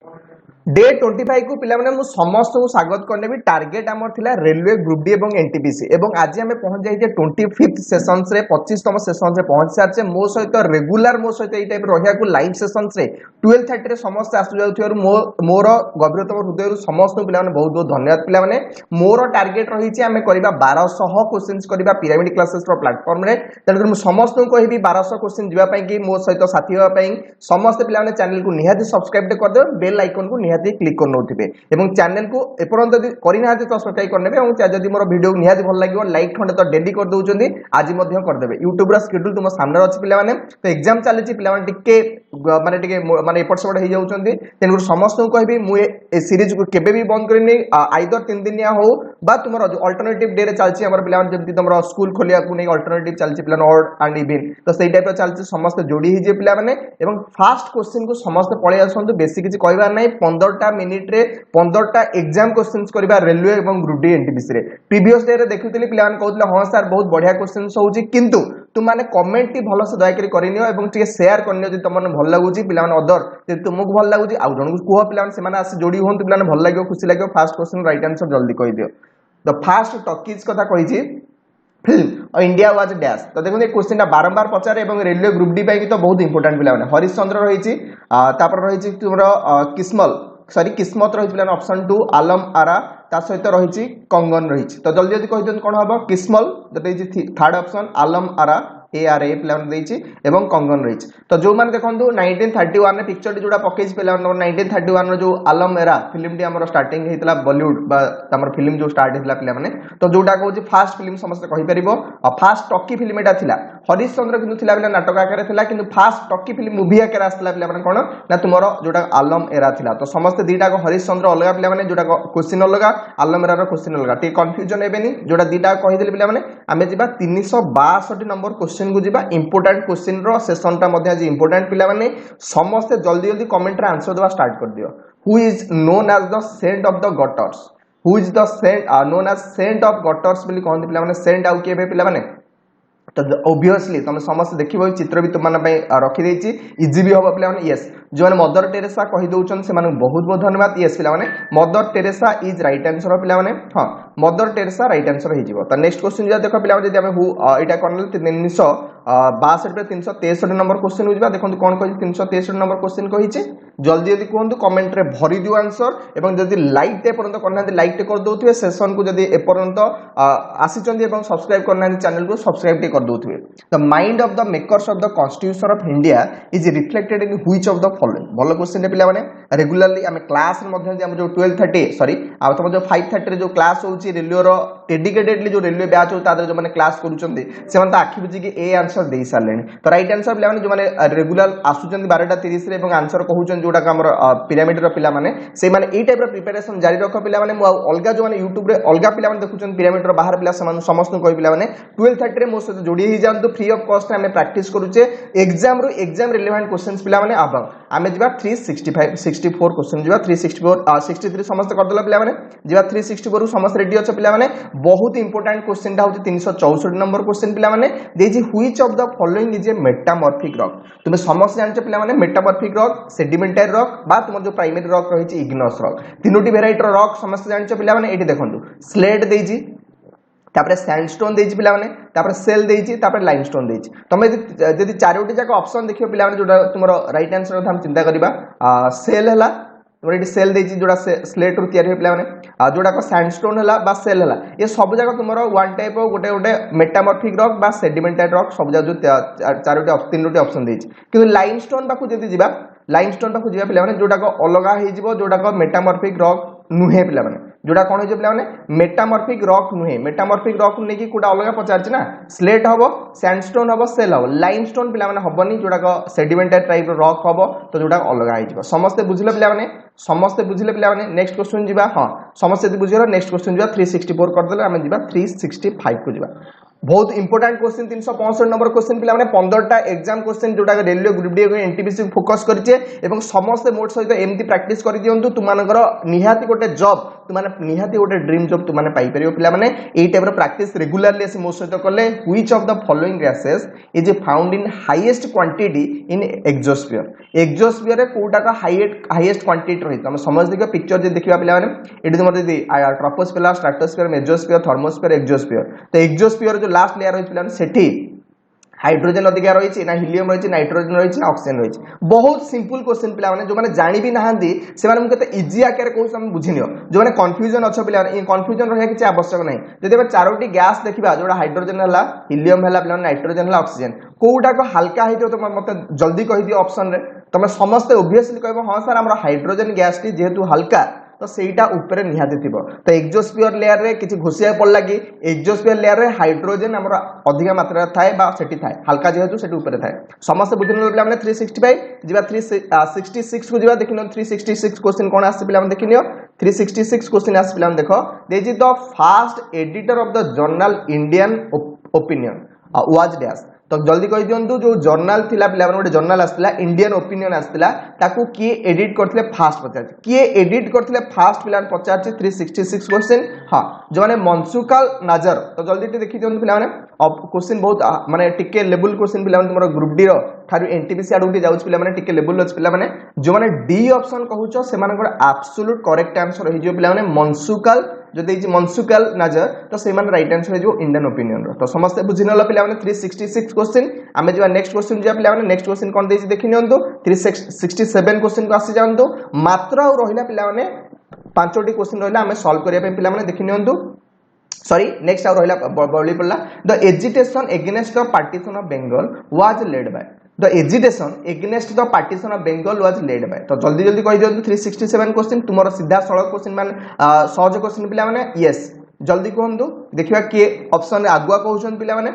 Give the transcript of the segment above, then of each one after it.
Day 25 को पिला माने मु समस्त को स्वागत करनेबी टार्गेट हमर थिला रेलवे ग्रुप डी एवं एनटीपीसी एवं आज हमें पहुंच जाई जे 25th सेशंस रे 25तम सेशंस रे पहुंच सारचे मो सहित रेगुलर मो सहित ए टाइप रहिया को लाइव सेशंस रे 12:30 रे समस्त आसु जाउथियरु मोर गभीरतम हृदय समस्त पिला माने बहुत बहुत धन्यवाद पिला माने मोर टार्गेट रही छि हमें करिबा 1200 क्वेश्चंस करिबा पिरामिड क्लासेस रो प्लेटफॉर्म रे तने मु समस्त को कहबी 1200 क्वेश्चन जिबा पई कि मो सहित साथी होबा पई समस्त पिला माने चैनल को निहाती सब्सक्राइब कर दे बेल आइकन को निहाती क्लिक कर नोथिबे एवं चैनल को एपर्यंत यदि करिना तो सब्सक्राइब करनेबे एवं जदि मोर वीडियो निहाती भल लागियो लाइक खंडे तो डेली कर दउचंदी आज मध्य कर देबे YouTube रा शेड्यूल तुम सामने अछि पिला माने तो एग्जाम चली छि पिला माने टिके माने एपट सेपट हे जाउचंदी तेन समस्त को कहबी मु ए सीरीज को केबे भी बंद करिनी आइदर 3 दिनिया हो बा तुमर अल्टरनेटिव डे रे चलछि हमर पिला माने जति तुमर स्कूल खोलिया को नै अल्टरनेटिव चलछि पिला ऑड एंड इवन तो सेही टाइप चलछि समस्त जोडी हि जे पिला माने एवं फास्ट क्वेश्चन को समस्त पळे आसंतु बेसी किछि कहबार नै 15टा मिनिट रे 15टा एग्जाम क्वेश्चंस करबा रेलवे एवं ग्रुप डी एनटीपीसी रे प्रीवियस डे रे देखुतली पिला माने कहउतले हां सर बहुत बढ़िया क्वेश्चंस होउछि किंतु तुम माने कमेंट टी भलो से दया करी करिनियो एवं टिके शेयर करनियो जे तुम माने भल लागुछि पिला माने अदर जे तुमको भल लागुछि आ जण को कुह पिला माने से माने आसी जोडी होंतु पिला माने भल लागियो खुशी लागियो फास्ट क्वेश्चन राइट आंसर जल्दी कहि दियो द फास्ट टॉकीज कथा कहि छी फिल्म इंडिया वाज डैश तो देखो क्वेश्चन बारंबार पचारे एवं रेलवे ग्रुप डी पाई तो बहुत इंपोर्टेंट पिला माने हरिश्चंद्र रही छी तापर रही छी तुमरो किस्मत रही पिला ऑप्शन 2 आलम आरा ता सहित रही कंगन रही तो जल्दी जल्दी कहि दियन कोन हबो किस्मल that is third option Alam Ara ARA plan देछि एवं कंगन रही तो जो माने देखंतु 1931 ने पिक्चर जोडा पकेज पेला 1931 जो आलम एरा फिल्म टी हमर स्टार्टिंग हेतला बॉलीवुड बा हमर फिल्म जो स्टार्ट हेतला पिला माने तो जोडा कहू फास्ट फिल्म समस्त कहि परिबो आ फास्ट टॉकी फिल्म एटा थिला हरिश्चंद्र किंतु थिला पिला नाटक आकार थिला किंतु फास्ट टॉकी फिल्म मूवी आकार आस्ला पिला माने कोन ना तुमरो जोडा आलम एरा थिला तो समस्त दीटा को हरिश्चंद्र अलगा पिला माने जोडा क्वेश्चन अलगा आलम एरा रो क्वेश्चन अलगा टी कंफ्यूजन हेबेनी जोडा दीटा कहि देले पिला माने आमे जिबा 362 नंबर क्वेश्चन को जिबा इंपोर्टेंट क्वेश्चन रो सेशन ता मध्ये आज इंपोर्टेंट पिला माने समस्त जल्दी जल्दी कमेंट रे आंसर देवा स्टार्ट कर दियो who is known as the saint of the gutters who is the saint known as saint of gutters बोली कहंती पिला माने सेंट आउ केबे पिला माने तो ऑब्वियसली तुम समस्त देखिबो चित्र भी तुम माने पई रखि देछि इजी भी होबो पिला माने यस जो माने मदर टेरेसा कहि दउछन से माने बहुत बहुत धन्यवाद यस पिला माने mother Teresa is right answer पिला माने हां मदर टेरेसा राइट आंसर हे जिवो तो नेक्स्ट क्वेश्चन जा देखो पिला जदी हमें एटा करनल 362 पे 363 नंबर क्वेश्चन हो जिबा देखंतु कोन कहि 363 नंबर क्वेश्चन कहिचे जल्दी जल्दी कहंतु कमेंट रे भरि दियो आंसर एवं जदी लाइक ते परंत करना लाइक ते कर दोथुवे सेशन को जदी ए परंत आसी चंदी एवं सब्सक्राइब करना चैनल को सब्सक्राइब ते कर दोथुवे the mind of the makers of the constitution of India is reflected in which of the following भलो क्वेश्चन पिला माने रेगुलरली हम क्लास मध्ये हम जो 12:30 सॉरी आ तुम जो 5:30 रे जो क्लास होउची रेलवे रो डेडिकेटेडली जो रेलवे बैच हो तादर जो माने क्लास करूचंदी से माने आखि बुझी कि ए आंसर देई सारलेनी तो राइट आंसर पिला माने जो माने रेगुलर आसुचंदी 12:30 रे एवं आंसर कहउचन जोटा हमर पिरामिड रो पिला माने से माने ए टाइप रो प्रिपरेशन जारी रखो पिला माने मु अलगा जो माने YouTube रे अलगा पिला माने देखुचन पिरामिड रो बाहर पिला समान समस्त को पिला माने 12:30 रे मो से जोडी ही जानतो फ्री ऑफ कॉस्ट हमें प्रैक्टिस करूचे एग्जाम रो एग्जाम रिलेवेंट क्वेश्चंस पिला माने आबा हमें जिबा 365 64 क्वेश्चन जिबा 364 63 समस्त कर देला पिला माने जिबा 364 समस्त रेडी अछि पिला माने बहुत इंपोर्टेंट क्वेश्चन ता होची 364 नंबर क्वेश्चन पिला माने देजी which of the following is a metamorphic rock तुमे समस्त जानछ पिला माने मेटामॉर्फिक रॉक सेडिमेंटारी रॉक बा तुम जो प्राइमरी रॉक रही इग्नोस रॉक तीनोटी वेराइटी रॉक समस्त जानछ पिला माने एठी देखंतु स्लेट देजी तापर सैंडस्टोन देजी पिला माने तापर सेल देजी तापर लाइमस्टोन देजी तमे यदि चारोटी जाक ऑप्शन देखियो पिला माने जोटा तुमरो राइट आंसर हम चिंता करबा सेल हला तुम एठी सेल देजी जोटा स्लेट रु तयार हे पिला माने जोटा को सैंडस्टोन हला बा सेल हला ये सब जाक तुमरो वन टाइप ऑफ गोटे गोटे मेटामॉर्फिक रॉक बा सेडिमेंटारी रॉक सब जाक जो चारोटी तीनोटी ऑप्शन देजी किंतु लाइमस्टोन बाकू जदि जिबा लाइमस्टोन बाकू जिबा पिला माने जोटा को अलगा हे जिवो जोटा को मेटामॉर्फिक रॉक नुहे पिला माने जोटा कोन हो पिला माने मेटामॉर्फिक रॉक नुहे मेटामॉर्फिक रॉक ने की कोटा अलगा पचारछ ना स्लेट हबो सैंडस्टोन हबो सेल हबो लाइमस्टोन पिला माने हबनी जोटा को सेडिमेंटारी टाइप रॉक हबो तो जोटा अलगा हे जिवो समस्त बुझिले पिला माने नेक्स्ट क्वेश्चन जिबा हां समस्त बुझिलो नेक्स्ट क्वेश्चन जिबा 364 कर देले हम जिबा 365 को जिबा बहुत इंपोर्टेंट क्वेश्चन 365 नंबर क्वेश्चन पिला माने 15टा एग्जाम क्वेश्चन जोटा रेलवे ग्रुप डी और एनटीपीसी फोकस करिचे एवं समस्त मोड सहित एमती प्रैक्टिस करि दियंतु तुमानकर निहाती गोटे जॉब तुमाने निहाती गोटे ड्रीम जॉब तुमाने पाई परियो पिला माने एई टाइप रो प्रैक्टिस रेगुलरली से मोड सहित करले which of the following gases is found in highest quantity in exosphere रे कोटा का हाईएस्ट क्वांटिटी रही हम समझ देखियो पिक्चर जे देखिबा पिला माने एटी तुमर जे troposphere stratosphere mesosphere thermosphere exosphere तो एक्सोस्फियर जो लास्ट लेयर रही पिला सेठी हाइड्रोजन अधिका रही ना हिलियम रही नाइट्रोजन रही ना ऑक्सीजन रही बहुत सिंपल क्वेश्चन पिला माने जो माने जानि भी नाहंती से माने केते इजी आकार कहू हम बुझिनियो जो माने कंफ्यूजन अच्छा पिला ये कंफ्यूजन रहया किछ आवश्यक नहीं जदि हम चारोटी गैस देखिबा जोडा हाइड्रोजन हला हिलियम हला पिला नाइट्रोजन हला ऑक्सीजन कोउटा को हल्का हेतो तो मते जल्दी कहि दियो ऑप्शन रे तमे समस्त ऑब्वियसली कहबो हां सर हमर हाइड्रोजन गैस टी जेहेतु हल्का तो सेटा ऊपर निहाती थिबो तो एक्सोस्फीयर लेयर रे किछि घोसिया पड़ला कि एक्सोस्फीयर लेयर रे हाइड्रोजन हमर अधिक मात्रा थाए बा सेठी थाए हल्का जेहेतु सेठी ऊपर थाए समस्त बुझिन पिला माने 365 जिबा 366 को जिबा देखिनो 366 क्वेश्चन कोन आसी पिला माने देखिनियो 366 क्वेश्चन आसी पिला माने देखो this is the first editor of the journal Indian opinion was dash तो जल्दी कहि दियंतु जो जर्नल थिला पिला माने गोटे जर्नल आस्तिला इंडियन ओपिनियन आस्तिला ताकू की एडिट करथिले फास्ट पचार की एडिट करथिले फास्ट पिला पचार 366 क्वेश्चन हां जो माने मंसूकल नजर तो जल्दी टे देखि दियंतु पिला माने क्वेश्चन बहुत माने टिके लेवल क्वेश्चन पिला माने तुमरो ग्रुप डी रो थारु एनटीपीसी आडू जाउछ पिला माने टिके लेवल अछि पिला माने जो माने डी ऑप्शन कहूछ से मानकर एब्सोल्यूट करेक्ट आंसर हो जो पिला माने मंसूकल जो देछि मंसूकल नजर तो से माने राइट आंसर जो इंडियन ओपिनियन रो तो समस्त बुझिनल पिला माने 366 क्वेश्चन आमे जो नेक्स्ट क्वेश्चन जो पिला माने नेक्स्ट क्वेश्चन कोन देछि देखि नियंतु 367 क्वेश्चन को आसी जांतु मात्र और रहिला पिला माने पांचोटी क्वेश्चन रहिला आमे सॉल्व करिया पे पिला माने देखि नियंतु सॉरी नेक्स्ट आउ रहिला बळी पडला the agitation against the partition of Bengal was led by the agitation against the partition of Bengal was led by तो जल्दी जल्दी कहि दियंतु 367 क्वेश्चन तुमरो सीधा सळक क्वेश्चन माने सहज क्वेश्चन पिला माने यस जल्दी कहंतु देखिबा के ऑप्शन आगुआ कहउछन पिला माने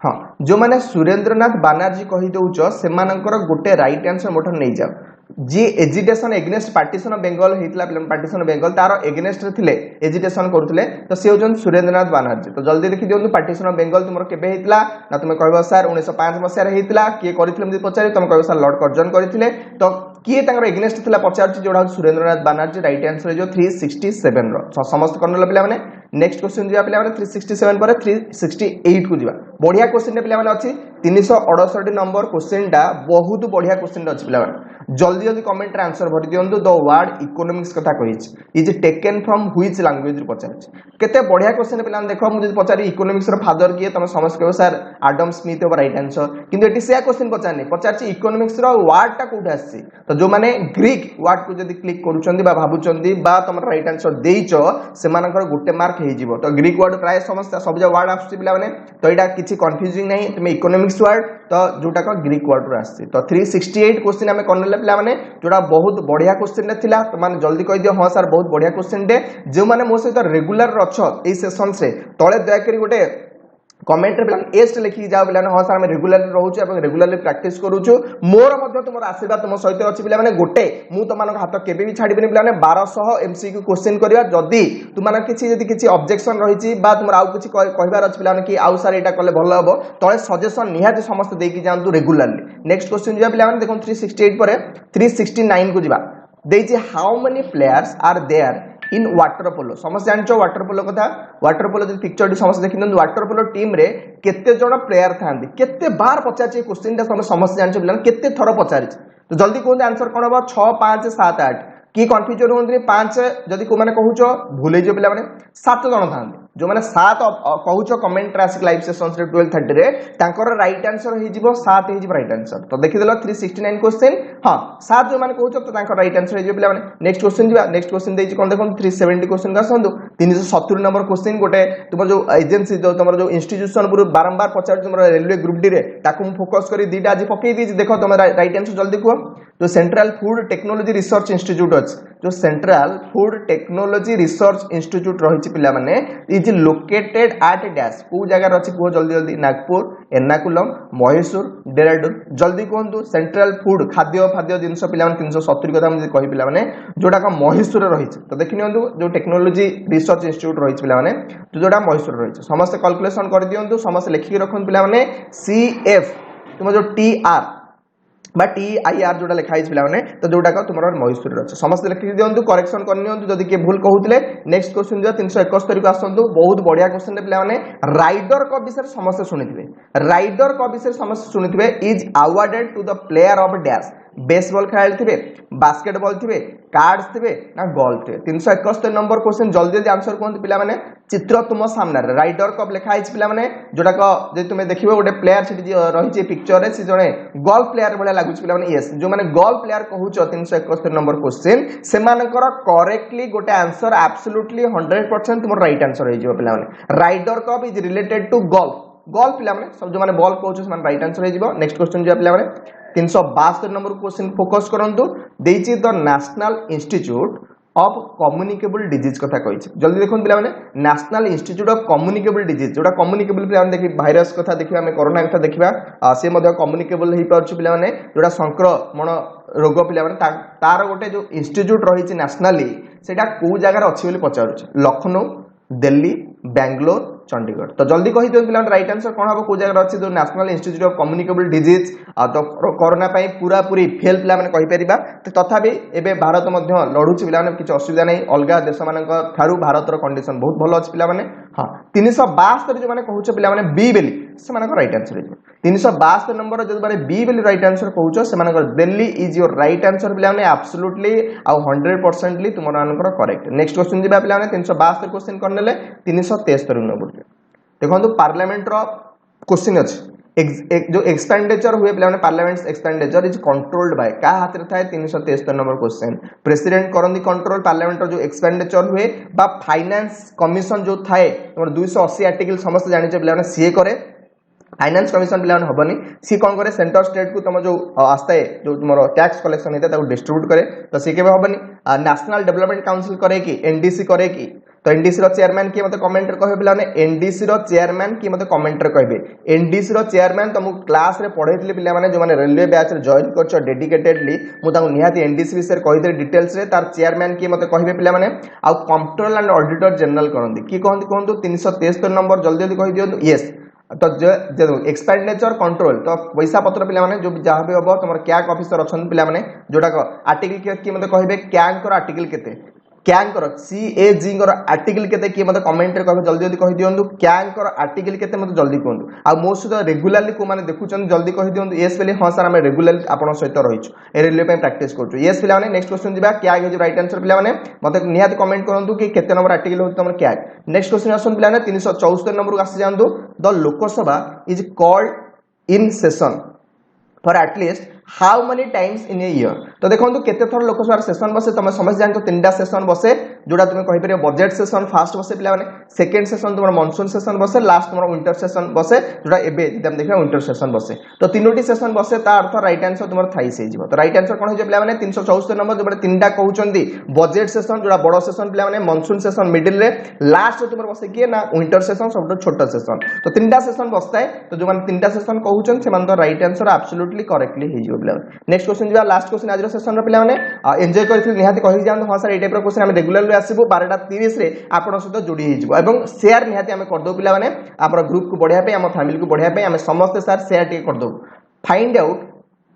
हां जो माने सुरेंद्रनाथ बानर्जी कहि दउछ से मानकर गोटे राइट आंसर मोठन नै जाओ जी agitation against partition of Bengal हेतला पार्टीशन ऑफ बंगाल तार एगेंस्ट रे थिले एजिटेशन करथले तो से होजन सुरेंद्रनाथ बानर्जी तो जल्दी देखि दियंतु पार्टीशन ऑफ बंगाल तुमरो केबे हेतला ना तुमे कहबो सर 1905 मसिया रे हेतला के करिथिले मते पचारि तुमे कहबो सर लॉर्ड कर्जन करिथिले तो किए तांगर एगेंस्ट थिला पचारछि जोडा सुरेंद्रनाथ बानर्जी राइट आंसर जो 367 रो समस्त करनल पिला माने नेक्स्ट क्वेश्चन जिया पिला माने 367 पर 368 को जिबा बढ़िया क्वेश्चन ने पिला माने अछि 368 नंबर क्वेश्चन डा बहुत बढ़िया क्वेश्चन अछि पिला माने जल्दी जल्दी कमेंट रे आंसर भरि दियंतु द वर्ड इकोनॉमिक्स कथा कहिछि is taken from which language रे पचारछि केते बढ़िया क्वेश्चन पिला देखो मु जदि पचारि इकोनॉमिक्स रो फादर किए तमे समझ कहबो sir Adam Smith over right answer किंतु एटी से क्वेश्चन पचारछि इकोनॉमिक्स रो वर्ड टा कोठा आछि तो जो माने ग्रीक वर्ड को जदि क्लिक करूचंदी बा भाबुचंदी बा तमर राइट आंसर देइचो से मानकर गोटे मार्क हे जिवो तो ग्रीक वर्ड प्राय समस्त सब जो वर्ड आछि पिला माने तो एटा किछि कंफ्यूजिंग नै तमे इकोनॉमिक्स वर्ड तो जोटा को ग्रीक वर्ड रो आछि तो 368 क्वेश्चन हमें करनले पिला माने जोटा बहुत बढ़िया क्वेश्चन ने थिला तो माने जल्दी कहि दियो हां सर बहुत बढ़िया क्वेश्चन दे जो माने मो सहित रेगुलर रछ ए सेशन से तळे दया करी गोटे कमेंट रे प्लान एस्ट लिखि जाओ बिलाने हां सर हम रेगुलरली रहउछु एवं रेगुलरली प्रैक्टिस करूछु मोर मध्ये तुमर आशीर्वाद तुम सहित अछि बिला माने गोटे मु त मानक हाथ केबे भी छाडिबिनी बिलाने 1200 एमसीक्यू क्वेश्चन करिया जदी तुम मानक किछि जदी किछि ऑब्जेक्शन रहिछि बा तुमर आउ किछि कहबार अछि बिलाने कि आउ सर एटा करले भलो हबो तळे सजेशन निहाती समस्त देकी जांतु रेगुलरली नेक्स्ट क्वेश्चन जिया बिला माने देखो 368 पर 369 को जिबा देछि how many players are there in water polo समस्त जानचो वाटर पोलो कथा वाटर पोलो जे पिक्चर डी समस्त देखिन वाटर पोलो टीम रे केते जण प्लेयर थांदी केते बार पचाछि क्वेश्चन ता समस्त जानचो बिलान केते थरो पचारिछि तो जल्दी कोन आंसर कोन बा 6 5 7 8 की कंफ्यूजन होंद्री 5 जदी को माने कहूचो भूले जो पिला माने 7 जण थांदी जो माने 7 कहूचो कमेंट ट्रासिक लाइव सेशंस रे 12:30 रे तांकर राइट आंसर हे जिवो 7 हे जिवो राइट आंसर तो देखि देलो 369 क्वेश्चन हां 7 जो माने कहूचो तो तांकर राइट आंसर हे जिवो पिला माने नेक्स्ट क्वेश्चन जिबा नेक्स्ट क्वेश्चन देछि कोन देखो 370 क्वेश्चन का संदु 370 नंबर क्वेश्चन गोटे तुम जो एजेंसी जो तुम जो इंस्टीट्यूशन पुरो बारंबार पचार तुम रेलवे ग्रुप डी रे ताकू फोकस करी दीटा आज पकई दी देखो तुम राइट आंसर जल्दी को तो central food technology research institute अछि जो central food technology research institute रही पिला माने इज लोकेटेड एट डैश को जगह अछि को जल्दी जल्दी नागपुर एर्नाकुलम मैसूर डेराडून जल्दी कहंतु सेंट्रल फूड खाद्य जिनस पिला माने 370 कथा हम कहि पिला माने जोटा का मैसूर रही तो देखि नियंतु जो टेक्नोलॉजी रिसर्च इंस्टीट्यूट रही पिला माने जोटा मैसूर रही समस्त कैलकुलेशन कर दियंतु समस्त लिखि रखन पिला माने सीएफ तुम जो टीआर बा टीआईआर जोटा लिखाई पिला माने तो जोटा का तुमर मैसूर रे समस्त लिखि दियंतु करेक्शन कर नियंतु जदी के भूल कहउतले नेक्स्ट क्वेश्चन जो 371 को आसंतु बहुत बढ़िया क्वेश्चन रे पिला माने राइडर कप विषय समस्त सुनिथिबे राइडर कप विषय समस्त सुनिथिबे is awarded to the player of dash baseball खेल थे बास्केटबॉल थे कार्ड्स थे ना गोल्फ थे 371 नंबर क्वेश्चन जल्दी जल्दी आंसर कहते पिला माने चित्र तुम सामने राइडर कप लिखाई पिला माने जोटा को तुम देखिबो गोटे प्लेयर सेठी रही पिक्चर रे से जने गोल्फ प्लेयर भले लागु पिला माने यस जो माने गोल्फ प्लेयर कहूछ 371 नंबर क्वेश्चन से मानकर करेक्टली गोटे आंसर एब्सोल्युटली 100% तुम राइट आंसर हो पिला माने Ryder Cup is related to golf पिला माने सब जो माने बॉल कहूछ से माने राइट आंसर हो जिवो नेक्स्ट क्वेश्चन जो पिला माने 372 नंबर क्वेश्चन फोकस करंतु देछि the national institute of communicable disease कथा कहिछि जल्दी देखन पिला माने national institute of communicable disease जोटा कम्युनिकेबल पिला माने देखि वायरस कथा देखिबा हमें कोरोना कथा देखिबा से मध्ये कम्युनिकेबल हे परछि पिला माने जोटा संक्रमण रोग पिला माने तार गोटे जो इंस्टीट्यूट रहिछि नेशनली सेटा को जगह अछि बोली पचारुछि लखनऊ दिल्ली बेंगलोर चंडीगढ़ तो जल्दी कहि दियो पिला राइट आंसर कोन हबो को जगह अछि जो national institute of communicable disease तो कोरोना पई पूरा पूरी फेल पिला माने कहि परिबा तो तथापि एबे भारत मध्ये लढुछि पिला माने किछ असुविधा नै अलगा देश मानक थारु भारतर कंडीशन बहुत भलो अछि पिला माने हां 372 जो माने कहउछ पिला माने बी बेली से मानक राइट आंसर हे 372 नंबर जो माने बी बेली राइट आंसर कहउछ से मानक Delhi is your right answer पिला माने एब्सोल्युटली आ 100% तुम मानकर करेक्ट नेक्स्ट क्वेश्चन जिबा पिला माने 372 क्वेश्चन करनेले 373 नंबर देखो पार्लियामेंट रो क्वेश्चन अछि जो एक्सपेंडिचर हुए पिला माने parliament expenditure is controlled by का हाथ रे थाए 373 नंबर क्वेश्चन प्रेसिडेंट करंदी कंट्रोल पार्लियामेंट रो जो एक्सपेंडिचर हुए बा फाइनेंस कमिशन जो थाए हमर 280 आर्टिकल समस्त जानि जे पिला माने सीए करे फाइनेंस कमिशन पिला माने हबनी सी कोन करे सेंटर स्टेट को तम जो आस्ता है जो तुमरो टैक्स कलेक्शन हेता ताको डिस्ट्रीब्यूट करे तो सी केबे हबनी नेशनल डेवलपमेंट काउंसिल करे कि एनडीसी करे कि तो एनडीसी रो चेयरमैन की मते कमेंट रे कहबे पिला ने एनडीसी रो चेयरमैन की मते कमेंट रे कहबे एनडीसी रो चेयरमैन तुम क्लास रे पढैतले पिला माने जो माने रेलवे बैच रे जॉइन करछ डेडिकेटेडली मु ताको निहाती एनडीसी विषय कहि दे डिटेल्स रे तार चेयरमैन की मते कहबे पिला माने आ कंट्रोल एंड ऑडिटर जनरल करंदी की कहंदी कहंतु 373 नंबर जल्दी जल्दी कहि दियौ यस तो जो एक्सपेंडिचर कंट्रोल तो पैसा पत्र पिला माने जो जहां भी हबो तमर क्याक ऑफिसर अछन पिला माने जोटा को आर्टिकल की मते कहबे क्याक कर आर्टिकल केते क्यांग कर सीएजी कर आर्टिकल केते की मते कमेंट रे कहबे जल्दी जल्दी कहि दियंतु क्यांग कर आर्टिकल केते मते जल्दी कहंतु आ मो सहित रेगुलरली को माने देखुचन जल्दी कहि दियंतु यस बेले हां सर हम रेगुलरली आपन सहित रहिछु ए रेलवे पे प्रैक्टिस करछु यस पिला माने नेक्स्ट क्वेश्चन दिबा क्या हे जो राइट आंसर पिला माने मते निहात कमेंट करंतु कि केते नंबर आर्टिकल होत तमर क्या नेक्स्ट क्वेश्चन आसन पिला ने 374 नंबर को आसी जानतु the Lok Sabha is called in session for at least how many times in a year तो देखो केते थर लोकसभा सेशन बसे तुम समझ जानतो तीनटा सेशन बसे जोटा तुम कहि परियो बजट सेशन फास्ट बसे पिला माने सेकंड सेशन तुम मानसून सेशन बसे लास्ट तुम विंटर सेशन बसे जोटा एबे हम देखिबा विंटर सेशन बसे तो तीनोटी सेशन बसे ता अर्थ राइट आंसर तुम थाई से जिवो तो राइट आंसर कोन हो पिला माने 374 नंबर जो तीनटा कहउचंदी बजट सेशन जोटा बड़ सेशन पिला माने मानसून सेशन मिडिल रे लास्ट तुम बसे के ना विंटर सेशन सबटो छोटा सेशन तो तीनटा सेशन बसताय तो जो माने तीनटा सेशन कहउचन से मान तो राइट आंसर एब्सोल्युटली करेक्टली हे जिवो पिला नेक्स्ट क्वेश्चन जिबा लास्ट क्वेश्चन आज सेशन रो पिला माने एन्जॉय करथिल निहाती कहि जान हां सर ए टाइप रो क्वेश्चन हम रेगुलरली आसीबो 12:30 रे आपन सहित जोडी हे जिवो एवं शेयर निहाती हम कर दो पिला माने आपन ग्रुप को बढ़िया पे हम फैमिली को बढ़िया पे हम समस्त सर शेयर टे कर दो find out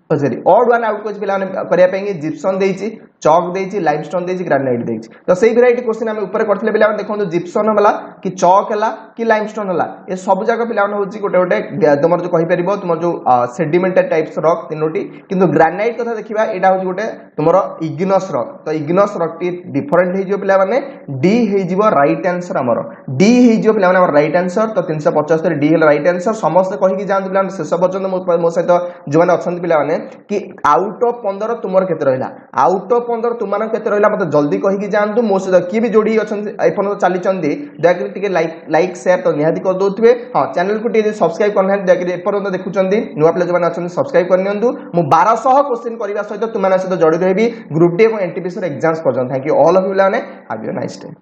sorry odd one out coach पिला माने करिया पे जिप्सम देइची चॉक देइची लाइमस्टोन देइची ग्रेनाइट देइची तो सेही वेराइटी क्वेश्चन हम ऊपर करथिले पिला माने देखो जिप्सम होला कि चॉक हला कि लाइमस्टोन होला ए सब जगह पिला माने होची गोटे गोटे तुमर जो कहि परिबो तुमर जो सेडिमेंटेड टाइप्स रॉक तीनोटी किंतु ग्रेनाइट कथा देखिबा एडा होची गोटे तुमर इग्नियस रॉक तो इग्नियस रॉक टी डिफरेंट हे जो पिला माने डी हे जिवो राइट आंसर हमर डी हे जो पिला माने हमर राइट आंसर तो 375 डी हेला राइट आंसर समस्त कहि कि जानत पिला शेष पर्यंत मो सहित जो माने अछन पिला माने कि आउट ऑफ 15 तुमर केते रहला आउट ऑफ 15 तुममान केते रहिला मते जल्दी कहि कि जानतु मो सहित किए भी जोड़ी अछन आईफोन चली चंदी दयाकरी टिके लाइक शेयर तो निहाती कर दोथबे हां चैनल को टिके सब्सक्राइब करना दयाकरी एपर्यंत देखुचंदी नुवा प्ले जमान अछन सब्सक्राइब कर नियंतु मु 1200 क्वेश्चन करबा सहित तुममान सहित जोड़ी रहबी ग्रुप डी एवं एनटीपीसी एग्जाम्स पर्यंत thank you all of you लाने हैव अ नाइस डे।